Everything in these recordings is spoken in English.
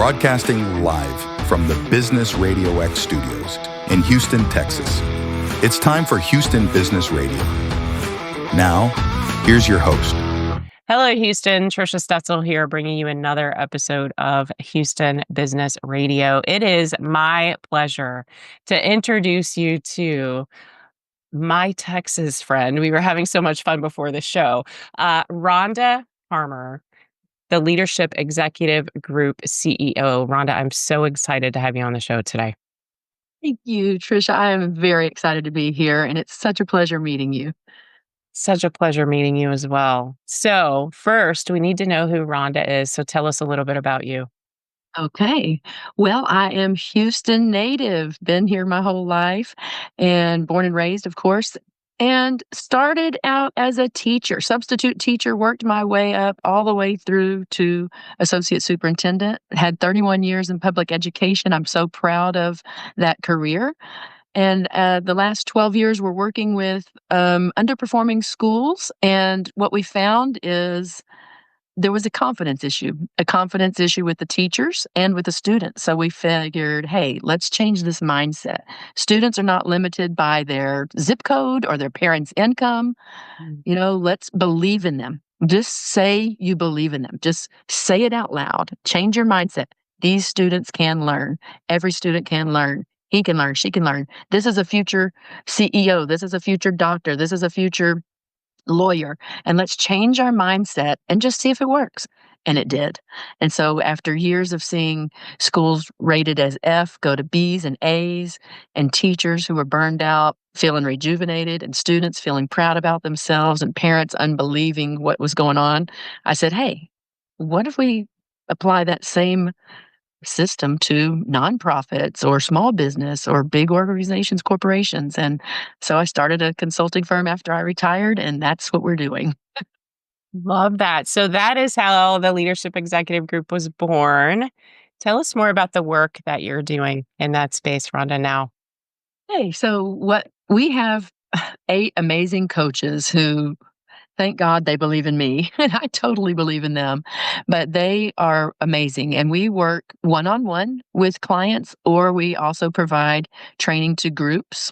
broadcasting live from the Business Radio X studios in Houston, Texas. It's time for Houston Business Radio. Now, here's your host. Hello, Houston. Trisha Stetzel here, bringing you another episode of Houston Business Radio. It is my pleasure to introduce you to my Texas friend. We were having so much fun before the show. Rhonda Parmer, the Leadership Executive Group CEO. Rhonda, I'm so excited to have you on the show today. Thank you, Trisha. I am very excited to be here, and it's such a pleasure meeting you. Such a pleasure meeting you as well. So first, we need to know who Rhonda is. So tell us a little bit about you. Okay. Well, I am Houston native, been here my whole life, and born and raised, of course, and started out as a teacher, substitute teacher, worked my way up all the way through to associate superintendent, had 31 years in public education. I'm so proud of that career. And the last 12 years, we're working with underperforming schools. And what we found is there was a confidence issue with the teachers and with the students. So we figured, hey, let's change this mindset. Students are not limited by their zip code or their parents' income. Let's believe in them. Just say you believe in them. Just say it out loud. Change your mindset. These students can learn. Every student can learn. He can learn. She can learn. This is a future CEO. This is a future doctor. This is a future lawyer. And let's change our mindset and just see if it works. And it did. And so after years of seeing schools rated as F go to B's and A's, and teachers who were burned out feeling rejuvenated, and students feeling proud about themselves, and parents unbelieving what was going on, I said, hey, what if we apply that same system to nonprofits or small business or big organizations, corporations? And so I started a consulting firm after I retired, and that's what we're doing. Love that. So that is how the Leadership Executive Group was born. Tell us more about the work that you're doing in that space, Rhonda, now. Hey, so what we have 8 amazing coaches who, thank God, they believe in me, and I totally believe in them, but they are amazing. And we work one-on-one with clients, or we also provide training to groups,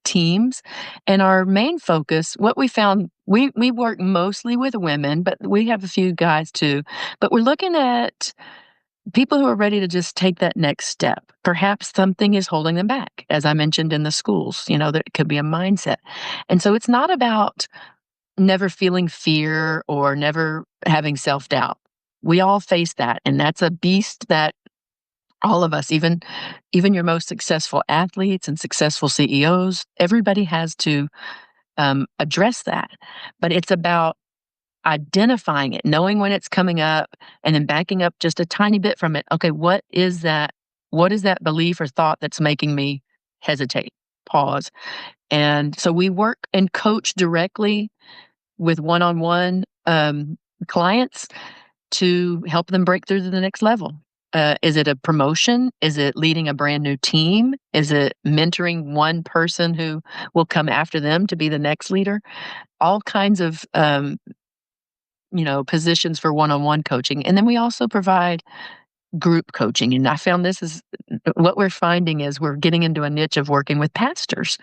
teams. And our main focus, what we found, we work mostly with women, but we have a few guys too. But we're looking at people who are ready to just take that next step. Perhaps something is holding them back, as I mentioned in the schools, that it could be a mindset. And so it's not about never feeling fear or never having self-doubt. We all face that, and that's a beast that all of us, even your most successful athletes and successful CEOs, everybody has to address that. But it's about identifying it, knowing when it's coming up, and then backing up just a tiny bit from it. Okay, what is that? What is that belief or thought that's making me hesitate? Pause. And so we work and coach directly with one-on-one clients to help them break through to the next level. Is it a promotion? Is it leading a brand new team? Is it mentoring one person who will come after them to be the next leader? All kinds of positions for one-on-one coaching. And then we also provide group coaching. And I found this is what we're finding is we're getting into a niche of working with pastors.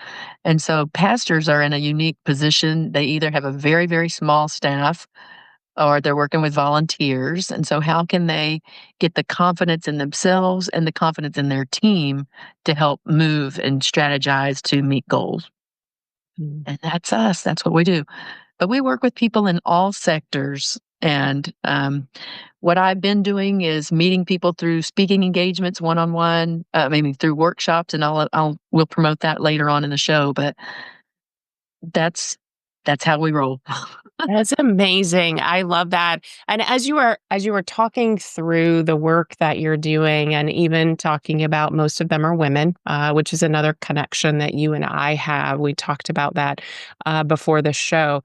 And so pastors are in a unique position. They either have a very, very small staff, or they're working with volunteers. And so how can they get the confidence in themselves and the confidence in their team to help move and strategize to meet goals? And that's us. That's what we do. But we work with people in all sectors. And what I've been doing is meeting people through speaking engagements, one-on-one, maybe through workshops, and we'll promote that later on in the show. But that's how we roll. That's amazing. I love that. And as you were talking through the work that you're doing, and even talking about most of them are women, which is another connection that you and I have. We talked about that before the show.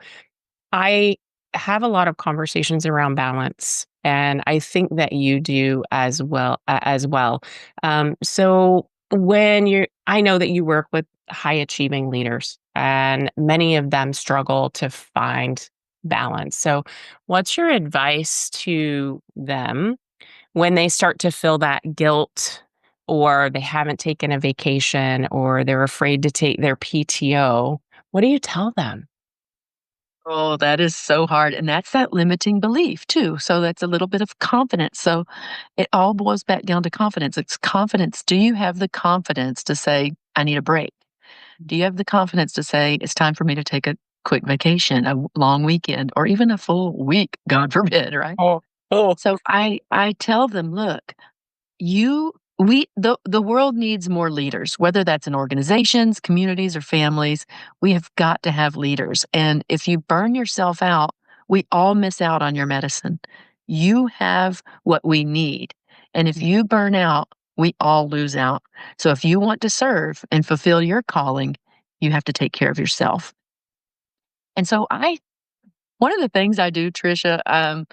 I have a lot of conversations around balance, and I think that you do as well. So I know that you work with high achieving leaders, and many of them struggle to find balance. So, what's your advice to them when they start to feel that guilt, or they haven't taken a vacation, or they're afraid to take their PTO, what do you tell them? Oh, that is so hard, and that's that limiting belief too, so that's a little bit of confidence, so it all boils back down to confidence. It's confidence. Do you have the confidence to say, "I need a break"? Do you have the confidence to say, "It's time for me to take a quick vacation, a long weekend, or even a full week," God forbid, right? Oh, oh. So I tell them, "Look, you we the world needs more leaders, whether that's in organizations, communities, or families. We have got to have leaders, and if you burn yourself out, we all miss out on your medicine. You have what we need, and if you burn out, we all lose out. So if you want to serve and fulfill your calling, you have to take care of yourself." And so I one of the things I do, Trisha, I'm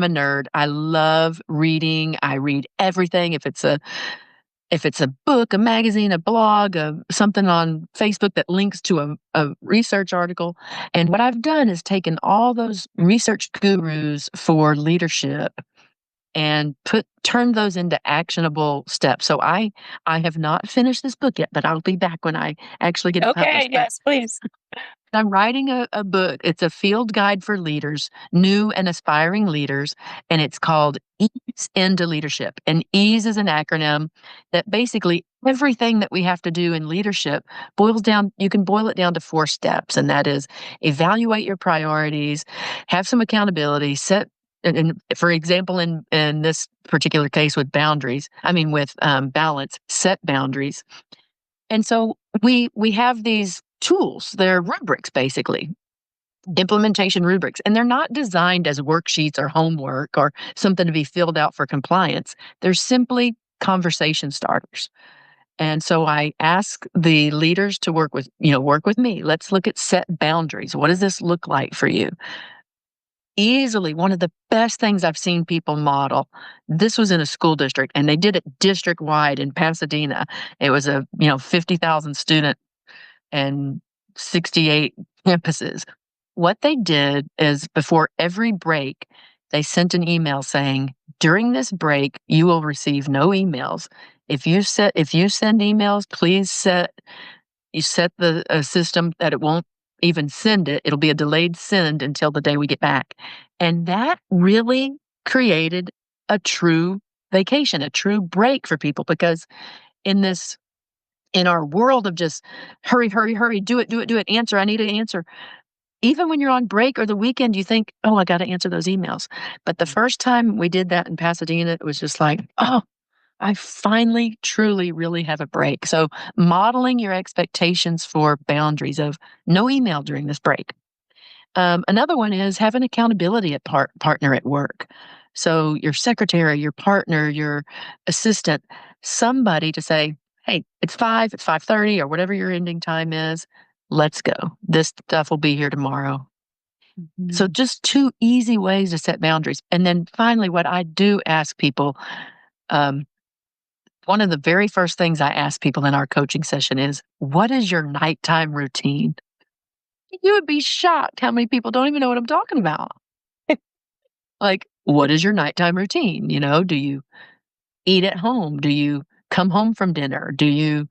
a nerd. I love reading. I read everything. If it's a book, a magazine, a blog, something on Facebook that links to a research article. And what I've done is taken all those research gurus for leadership and turn those into actionable steps. So I have not finished this book yet, but I'll be back when I actually get it Okay, published. But yes, please. I'm writing a book. It's a field guide for leaders, new and aspiring leaders, and it's called Ease into Leadership. And EASE is an acronym that basically everything that we have to do in leadership boils down, you can boil it down to 4 steps, and that is evaluate your priorities, have some accountability, and for example, in this particular case with boundaries, I mean with balance, set boundaries. And so we have these tools. They're rubrics, basically, implementation rubrics, and they're not designed as worksheets or homework or something to be filled out for compliance. They're simply conversation starters. And so I ask the leaders to work with me. Let's look at set boundaries. What does this look like for you? Easily one of the best things I've seen people model. This was in a school district, and they did it district wide in Pasadena. It was a 50,000 student and 68 campuses. What they did is before every break, they sent an email saying, "During this break, you will receive no emails. If you send emails, please set the system that it won't even send it. It'll be a delayed send until the day we get back." And that really created a true vacation, a true break for people because in this in our world of just hurry, hurry, hurry, do it, do it, do it, answer, I need an answer. Even when you're on break or the weekend, you think, oh, I got to answer those emails. But the first time we did that in Pasadena, it was just like, oh, I finally, truly, really have a break. So modeling your expectations for boundaries of no email during this break. Another one is have an accountability partner at work. So your secretary, your partner, your assistant, somebody to say, "Hey, it's 5:30, or whatever your ending time is. Let's go. This stuff will be here tomorrow." So Mhm. just 2 easy ways to set boundaries. And then finally, what I do ask people, um, one of the very first things I ask people in our coaching session is, "What is your nighttime routine?" You would be shocked how many people don't even know what I'm talking about. Like, what is your nighttime routine? Do you eat at home? Do you come home from dinner? Do you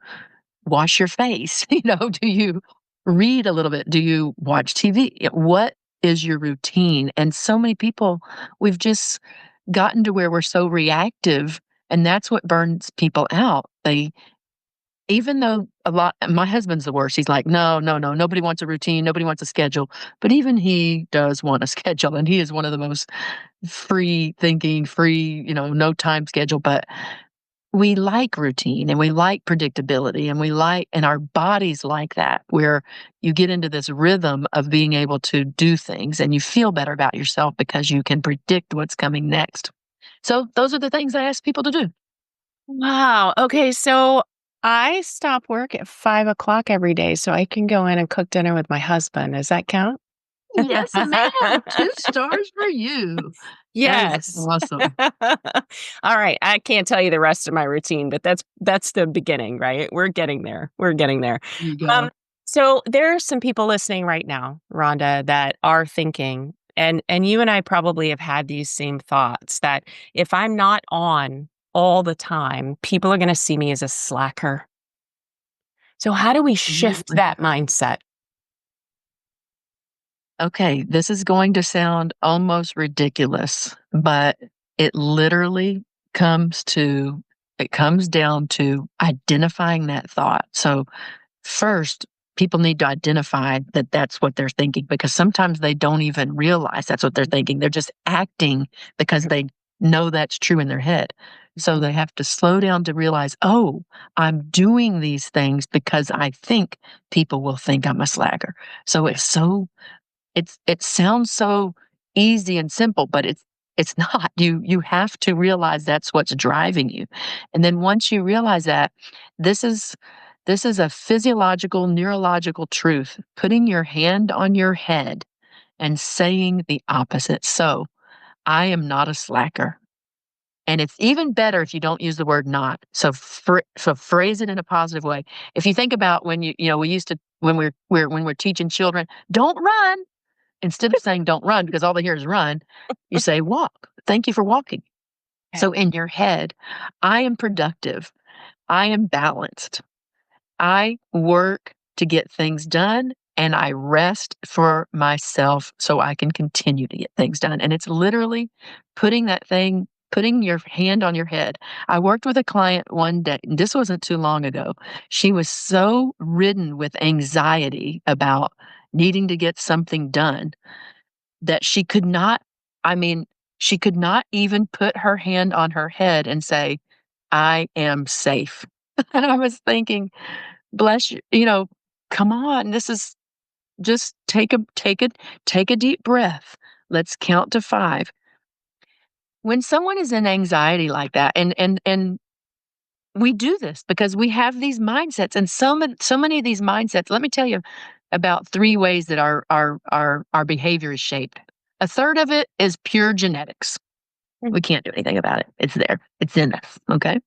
wash your face? Do you read a little bit? Do you watch TV? What is your routine? And so many people, we've just gotten to where we're so reactive, and that's what burns people out. Even though my husband's the worst. He's like, "No, no, no, nobody wants a routine, nobody wants a schedule." But even he does want a schedule, and he is one of the most free thinking, no time schedule, but we like routine and we like predictability and our bodies like that, where you get into this rhythm of being able to do things and you feel better about yourself because you can predict what's coming next. So those are the things I ask people to do. Wow. Okay, so I stop work at 5 o'clock every day so I can go in and cook dinner with my husband. Does that count? Yes, ma'am. 2 stars for you. That is Yes. awesome. All right, I can't tell you the rest of my routine, but that's the beginning, right? We're getting there. We're getting there. There you Um, go. so there are some people listening right now, Rhonda, that are thinking, And you and I probably have had these same thoughts that if I'm not on all the time, people are going to see me as a slacker. So how do we shift Absolutely. that mindset? Okay, this is going to sound almost ridiculous, but it literally comes to it comes down to identifying that thought. So, first, people need to identify that that's what they're thinking because sometimes they don't even realize that's what they're thinking. They're just acting because they know that's true in their head. So they have to slow down to realize, oh, I'm doing these things because I think people will think I'm a slacker. So it sounds so easy and simple, but it's not. You have to realize that's what's driving you. And then once you realize that, this is this is a physiological, neurological truth. Putting your hand on your head and saying the opposite. So, I am not a slacker. And it's even better if you don't use the word not. So phrase it in a positive way. If you think about when we used to when we're teaching children, don't run. Instead of saying don't run because all they hear is run, you say walk. Thank you for walking. Okay. So in your head, I am productive. I am balanced. I work to get things done and I rest for myself so I can continue to get things done. And it's literally putting your hand on your head. I worked with a client one day, and this wasn't too long ago. She was so ridden with anxiety about needing to get something done that I mean, she could not even put her hand on her head and say, "I am safe." And I was thinking, "Bless you, come on, this is just take a deep breath. Let's count to 5." When someone is in anxiety like that, and we do this because we have these mindsets, and so many of these mindsets, let me tell you about 3 ways that our behavior is shaped. A third of it is pure genetics. We can't do anything about it. It's there. It's in us, okay?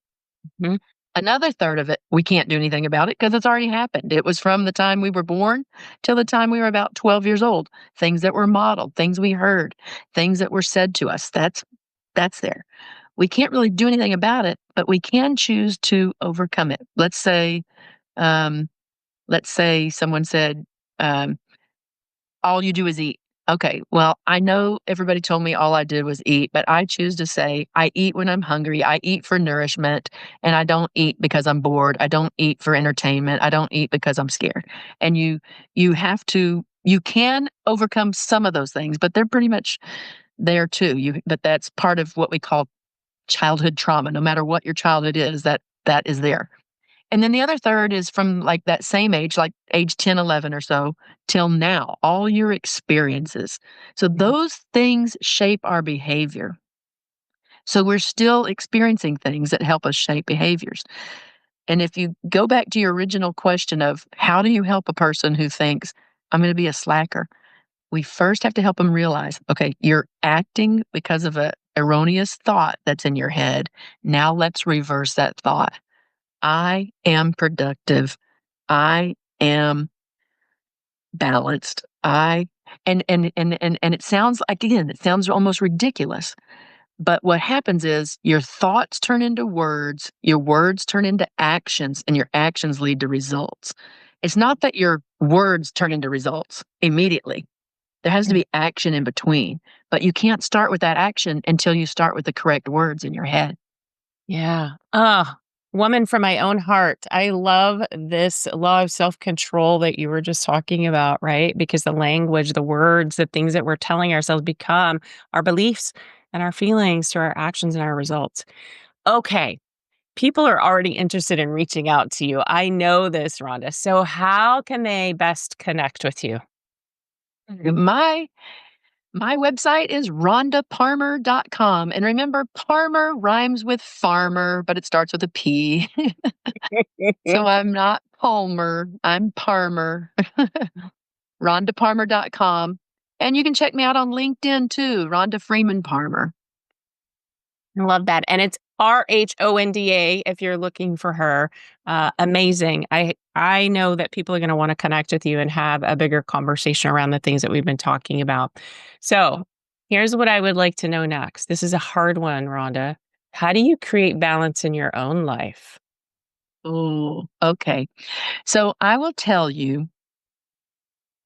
Mhm. Another third of it, we can't do anything about it because it's already happened. It was from the time we were born till the time we were about 12 years old. Things that were modeled, things we heard, things that were said to us. That's there. We can't really do anything about it, but we can choose to overcome it. Um, let's say someone said, um, all you do is eat. Okay, well, I know everybody told me all I did was eat, but I choose to say I eat when I'm hungry. I eat for nourishment, and I don't eat because I'm bored. I don't eat for entertainment. I don't eat because I'm scared. And you can overcome some of those things, but they're pretty much there too. But that's part of what we call childhood trauma. No matter what your childhood is, that is there. And then the other third is from, like, that same age, like age 10, 11 or so, till now, all your experiences. So those things shape our behavior. So we're still experiencing things that help us shape behaviors. And if you go back to your original question of how do you help a person who thinks, I'm going to be a slacker? We first have to help them realize, okay, you're acting because of a erroneous thought that's in your head. Now let's reverse that thought. I am productive. I am balanced. I and it sounds like, again, it sounds almost ridiculous. But what happens is your thoughts turn into words, your words turn into actions, and your actions lead to results. It's not that your words turn into results immediately. There has to be action in between, but you can't start with that action until you start with the correct words in your head. Yeah. Woman from my own heart. I love this law of self control that you were just talking about, right? Because the language, the words, the things that we're telling ourselves become our beliefs and our feelings to our actions and our results. Okay. People are already interested in reaching out to you. I know this, Rhonda. So, how can they best connect with you? My My website is rhondaparmer.com. And remember, Parmer rhymes with farmer, but it starts with a P. So I'm not Palmer, I'm Parmer. rhondaparmer.com. And you can check me out on LinkedIn too, Rhonda Freeman Parmer. I love that. And it's Rhonda, if you're looking for her. Amazing. I know that people are going to want to connect with you and have a bigger conversation around the things that we've been talking about. So here's what I would like to know next. This is a hard one, Rhonda. How do you create balance in your own life? Oh, okay. So I will tell you,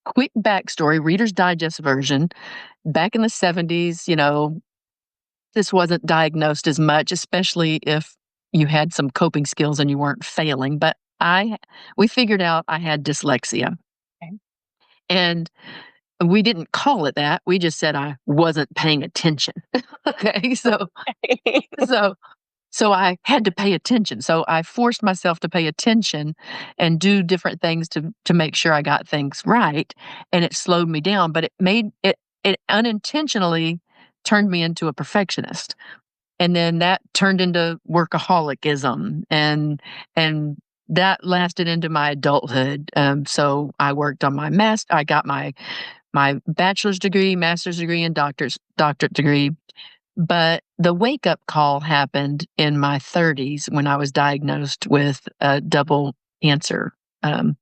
quick backstory, Reader's Digest version. Back in the 70s, this wasn't diagnosed as much, especially if you had some coping skills and you weren't failing. But we figured out I had dyslexia. Okay. And we didn't call it that. We just said I wasn't paying attention. Okay. So so I had to pay attention. So I forced myself to pay attention and do different things to make sure I got things right. And it slowed me down, but it unintentionally turned me into a perfectionist. And then that turned into workaholicism, and that lasted into my adulthood. So I worked on I got my bachelor's degree, master's degree, and doctorate degree. But the wake up call happened in my 30s when I was diagnosed with cancer, um,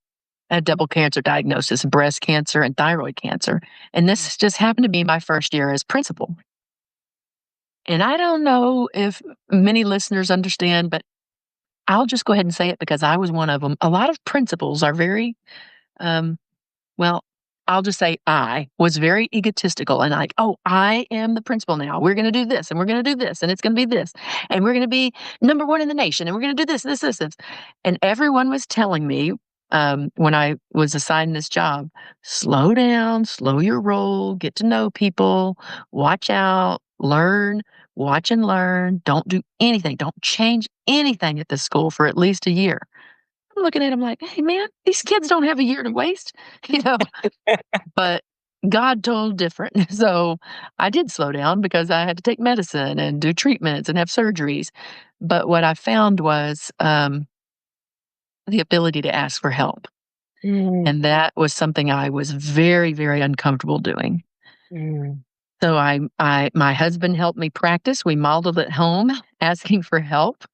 a double cancer diagnosis, breast cancer and thyroid cancer. And this just happened to be my first year as principal. And I don't know if many listeners understand, but I'll just go ahead and say it because I was one of them. A lot of principals are very, um, well, I'll just say I was very egotistical and like, oh, I am the principal now. We're going to do this and we're going to do this and it's going to be this and we're going to be number one in the nation and we're going to do this. And everyone was telling me when I was assigned this job, slow down, slow your roll, get to know people, watch out, learn, watch and learn. Don't do anything. Don't change anything at this school for at least a year. I'm looking at him like, hey, man, these kids don't have a year to waste, you know. But God told different. So I did slow down because I had to take medicine and do treatments and have surgeries. But what I found was the ability to ask for help. Mm, And that was something I was very, very uncomfortable doing. mm. So my husband helped me practice. We modeled at home, asking for help,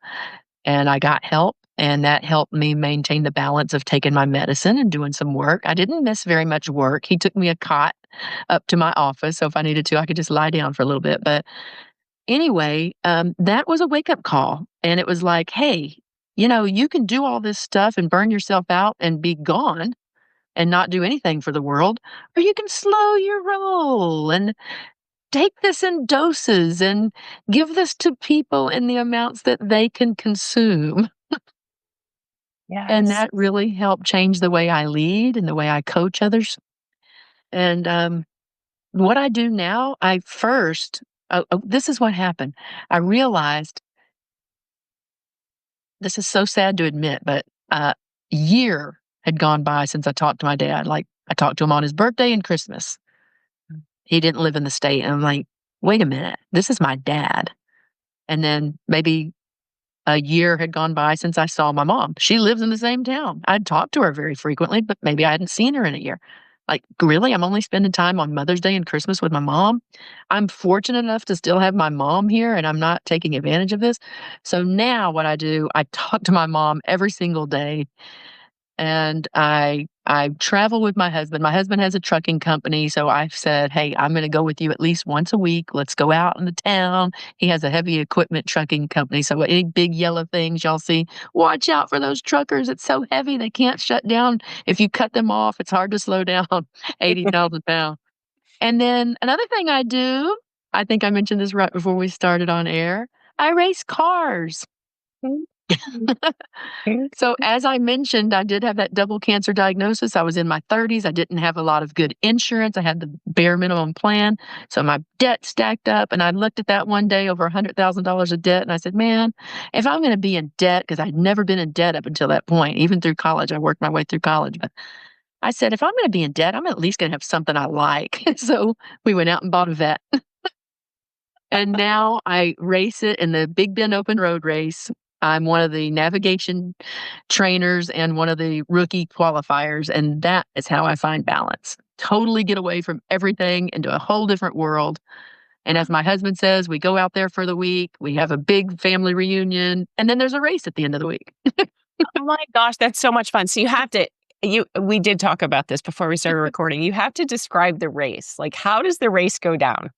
and I got help. And that helped me maintain the balance of taking my medicine and doing some work. I didn't miss very much work. He took me a cot up to my office. So if I needed to, I could just lie down for a little bit. But anyway, that was a wake up call. And it was like, hey, you can do all this stuff and burn yourself out and be gone and not do anything for the world, or you can slow your roll and take this in doses and give this to people in the amounts that they can consume. And Yes. that really helped change the way I lead and the way I coach others. And what I do now, this is what happened. I realized this is so sad to admit, but a year had gone by since I talked to my dad. Like I talked to him on his birthday and Christmas. He didn't live in the state. And I'm like, wait a minute, this is my dad. And then maybe a year had gone by since I saw my mom. She lives in the same town. I'd talked to her very frequently, but maybe I hadn't seen her in a year. Like, really? I'm only spending time on Mother's Day and Christmas with my mom? I'm fortunate enough to still have my mom here, and I'm not taking advantage of this. So now what I do, I talk to my mom every single day, and I travel with my husband. My husband has a trucking company, so I've said, "Hey, I'm gonna go with you at least once a week. Let's go out in the town." He has a heavy equipment trucking company, so any big yellow things y'all see, watch out for those truckers. It's so heavy they can't shut down. If you cut them off, it's hard to slow down. 80,000 pounds. And then another thing I do, I think I mentioned this right before we started on air. I race cars. So, as I mentioned, I did have that double cancer diagnosis. I was in my 30s. I didn't have a lot of good insurance. I had the bare minimum plan. So, my debt stacked up. And I looked at that one day, over $100,000 of debt. And I said, man, if I'm going to be in debt, because I'd never been in debt up until that point, even through college, I worked my way through college. But I said, if I'm going to be in debt, I'm at least going to have something I like. So, we went out and bought a vet. And now I race it in the Big Bend Open Road Race. I'm one of the navigation trainers and one of the rookie qualifiers, and that is how I find balance. Totally get away from everything into a whole different world And as my husband says, we go out there for the week, we have a big family reunion, and then there's a race at the end of the week. Oh my gosh, that's so much fun. So we did talk about this before we started recording. You have to describe the race. Like, how does the race go down?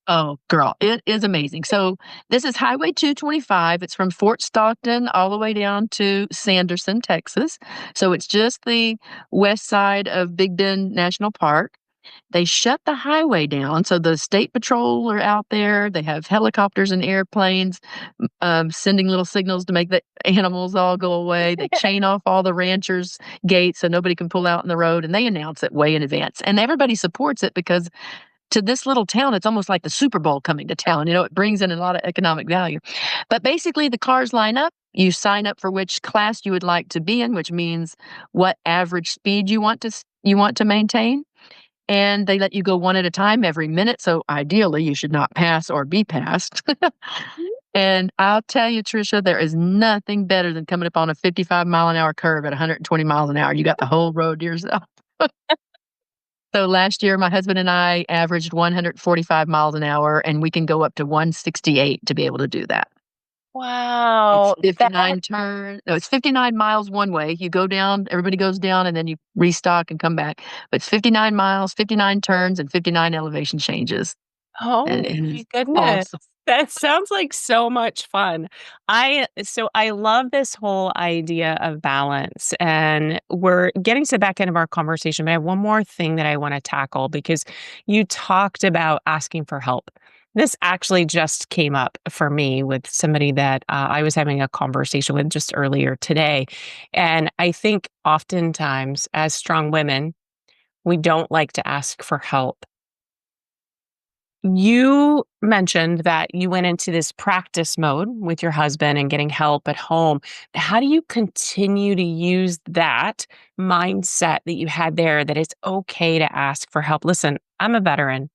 Oh, girl, it is amazing. So this is Highway 225. It's from Fort Stockton all the way down to Sanderson, Texas. So it's just the west side of Big Bend National Park. They shut the highway down, so the state patrol are out there. They have helicopters and airplanes, sending little signals to make the animals all go away. They chain off all the ranchers' gates so nobody can pull out in the road, and they announce it way in advance. And everybody supports it because to this little town, it's almost like the Super Bowl coming to town. It brings in a lot of economic value. But basically, the cars line up. You sign up for which class you would like to be in, which means what average speed you want to maintain, and they let you go one at a time every minute. So ideally, you should not pass or be passed. And I'll tell you, Trisha, there is nothing better than coming up on a 55-mile-an-hour curve at 120 miles an hour. You got the whole road to yourself. So last year, my husband and I averaged 145 miles an hour, and we can go up to 168 to be able to do that. Wow. It's 59 turn. No, it's 59 miles one way. You go down, everybody goes down, and then you restock and come back. But it's 59 miles, 59 turns, and 59 elevation changes. Oh And my it's goodness. awesome. That sounds like so much fun. I love this whole idea of balance, and we're getting to the back end of our conversation, but I have one more thing that I want to tackle because you talked about asking for help. This actually just came up for me with somebody that I was having a conversation with just earlier today. And I think oftentimes as strong women, we don't like to ask for help. You mentioned that you went into this practice mode with your husband and getting help at home. How do you continue to use that mindset that you had there that it's okay to ask for help? Listen, I'm a veteran,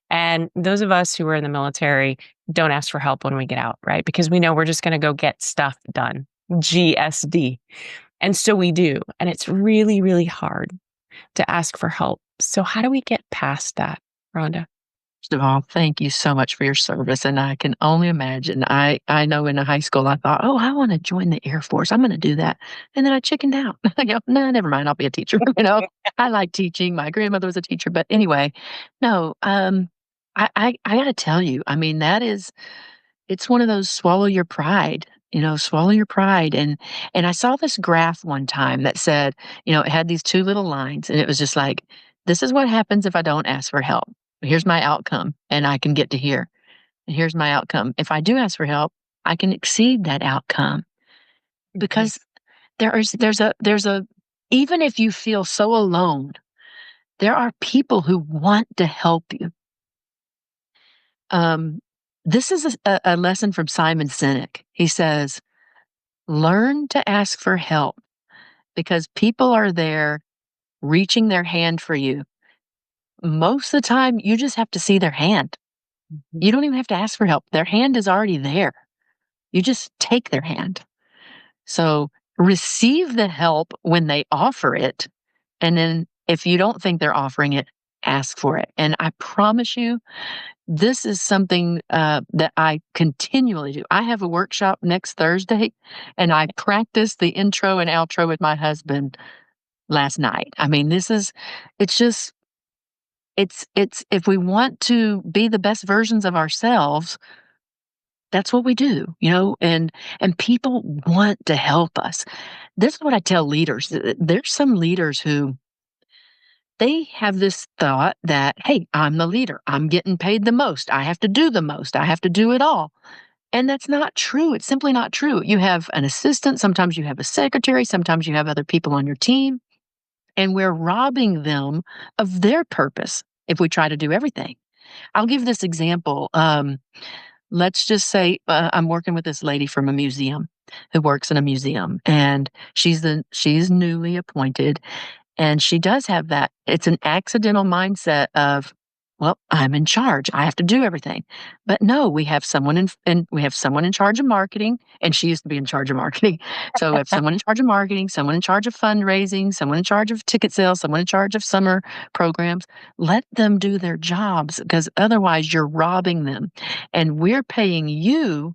and those of us who are in the military don't ask for help when we get out, right? Because we know we're just going to go get stuff done. GSD. And so we do. And it's really, really hard to ask for help. So, how do we get past that, Rhonda? First of all, thank you so much for your service. And I can only imagine. I know in high school, I thought, oh, I want to join the Air Force. I'm going to do that. And then I chickened out. I go, no, never mind. I'll be a teacher. I like teaching. My grandmother was a teacher. But anyway, no, I got to tell you, I mean, it's one of those swallow your pride. Swallow your pride. And I saw this graph one time that said, it had these two little lines, and it was just like, this is what happens if I don't ask for help. Here's my outcome, and I can get to here. And here's my outcome. If I do ask for help, I can exceed that outcome because there's a even if you feel so alone, there are people who want to help you. Um, this is a lesson from Simon Sinek. He says, learn to ask for help because people are there reaching their hand for you. Most of the time, you just have to see their hand. You don't even have to ask for help. Their hand is already there. You just take their hand. So receive the help when they offer it. And then if you don't think they're offering it, ask for it. And I promise you, this is something that I continually do. I have a workshop next Thursday, and I practiced the intro and outro with my husband last night. I mean, it's just, it's if we want to be the best versions of ourselves, that's what we do, and people want to help us. This is what I tell leaders. There's some leaders who they have this thought that, hey, I'm the leader. I'm getting paid the most. I have to do the most. I have to do it all. And that's not true. It's simply not true. You have an assistant. Sometimes you have a secretary. Sometimes you have other people on your team. And we're robbing them of their purpose if we try to do everything. I'll give this example. Let's just say I'm working with this lady from a museum who works in a museum, and she's newly appointed, and she does have that. It's an accidental mindset of well, I'm in charge. I have to do everything. But no, we have someone in charge of marketing, and she used to be in charge of marketing. So we have someone in charge of marketing, someone in charge of fundraising, someone in charge of ticket sales, someone in charge of summer programs. Let them do their jobs because otherwise you're robbing them. And we're paying you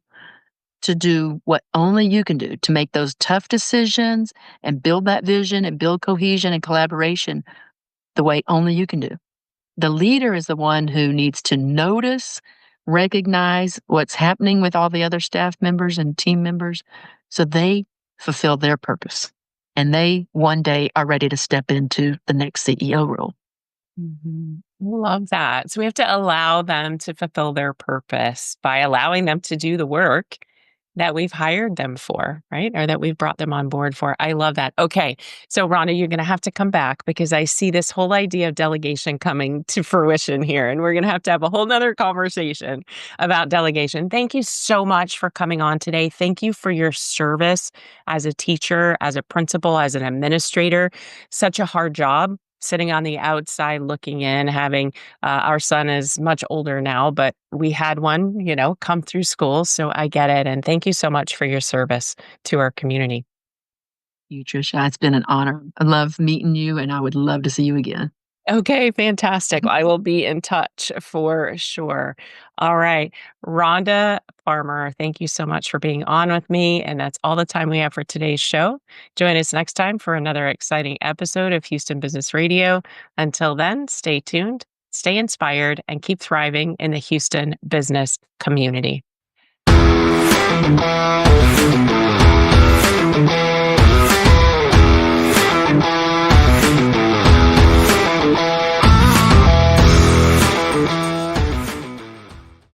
to do what only you can do, to make those tough decisions and build that vision and build cohesion and collaboration the way only you can do. The leader is the one who needs to notice, recognize what's happening with all the other staff members and team members so they fulfill their purpose. And they one day are ready to step into the next CEO role. Love that. So we have to allow them to fulfill their purpose by allowing them to do the work that we've hired them for, right? Or that we've brought them on board for. I love that. Okay. So, Rhonda, you're going to have to come back because I see this whole idea of delegation coming to fruition here. And we're going to have a whole nother conversation about delegation. Thank you so much for coming on today. Thank you for your service as a teacher, as a principal, as an administrator. Such a hard job sitting on the outside looking in, having our son is much older now, but we had one, come through school. So I get it. And thank you so much for your service to our community. You, Trisha, it's been an honor. I love meeting you, and I would love to see you again. Okay, fantastic. I will be in touch for sure. All right. Rhonda Parmer, thank you so much for being on with me. And that's all the time we have for today's show. Join us next time for another exciting episode of Houston Business Radio. Until then, stay tuned, stay inspired, and keep thriving in the Houston business community.